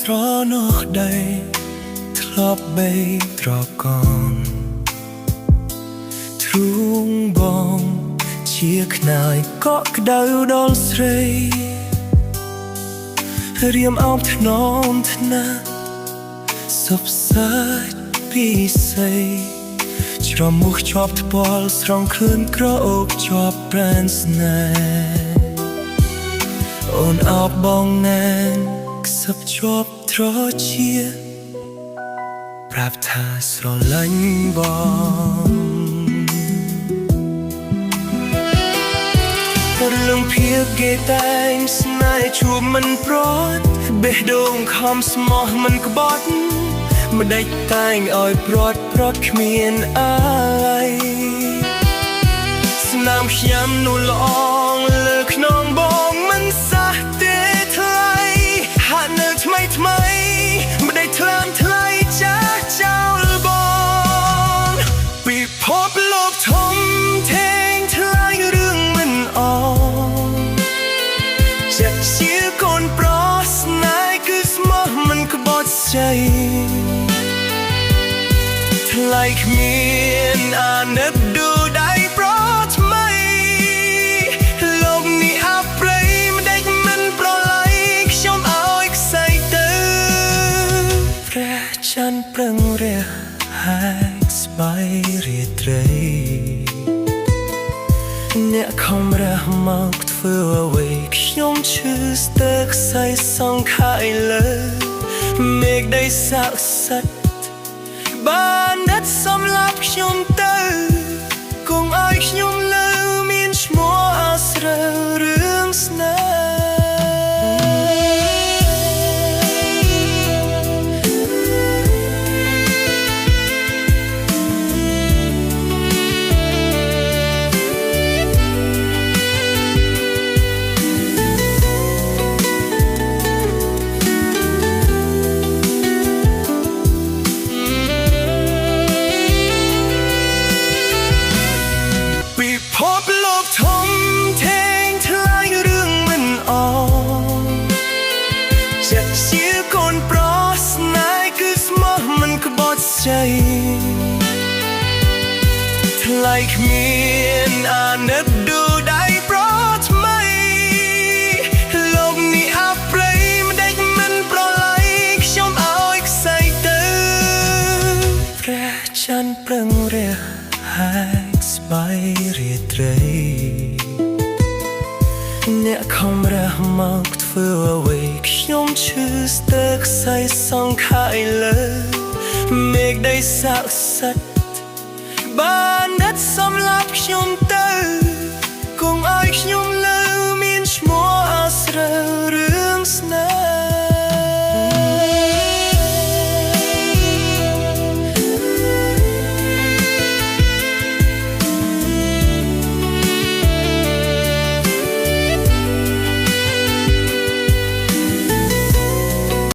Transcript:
ស្រណោះដីធ្លាប់បីត្រកនទ្រូងបងជាខ្នើយកក់ក្ដៅដល់ស្រីរៀមអោបថ្នមថ្នាក់សុបសាច់ពីស័យច្រមុះជាប់ថ្ពាល់ស្រង់ឃើញក្រអូបជាប់ប្រានស្នេហ៍អូនអោបបងណែនខ្សឹបជាប់ត្រជាប្រាប់ថាស្រឡាញ់បងរឿងភាពគេតែងស្នេហ៍ជួបមិនប្រត់បេះដូងខំស្មោះមិនក្បត់ម្ដេចតែងឲ្យប្រត់គ្មានអាយស្នាមខ្ញុំនោះល្អងលើខ្នងបងមិនសះទេថ្លៃហាក់នៅថ្មីម្ដេចថ្លើមថ្លៃចាស់ចោលបងពិភពលោកធំធេងថ្លៃរឿងមិនអងចិត្តជាកូនប្រុសស្នេហ៍គឺស្មោះមិនក្បត់ជ័យថ្លៃគ្មានអាណិតឌូដៃប្រថ្មីលោកនេះអប្រិយម្ដេចមិនប្រឡ័យខ្ញុំឲ្យខ្សែទៅព្រះច័ន្ទប្រឹងរះហាកស្បៃរាត្រីអ្នកខំរះមកធ្វើអ្វីខ្ញុំឈឺស្ទើរខ្សែសងខាយលើមេឃដីស័ក្តិសិទ្ធិបានដិតសម្លាប់ខ្ញុំទៅគង់ឲ្យខ្ញុំនៅមានឈ្មោះអាស្រូវរឿងស្នេហ៍ភពលោកធំធេងថ្លៃរឿងមិនអងចិត្តជាកូនប្រុសស្នេហ៍គឺស្មោះមិនក្បត់ជ័យថ្លៃគ្មានអាណិតឌូដៃប្រថ្មីលោកនេះអប្រិយម្ដេចមិនប្រឡ័យខ្ញុំឲ្យខ្សែទៅព្រះច័ន្ទប្រឹងរះហាកស្បៃរាត្រីអ្នកខំរះមកធ្វើអ្វីខ្ញុំឈឺស្ទើរខ្សែសងខាយលើមេឃដីស័ក្តិសិទ្ធិបានដិតសម្លាប់ខ្ញុំទៅ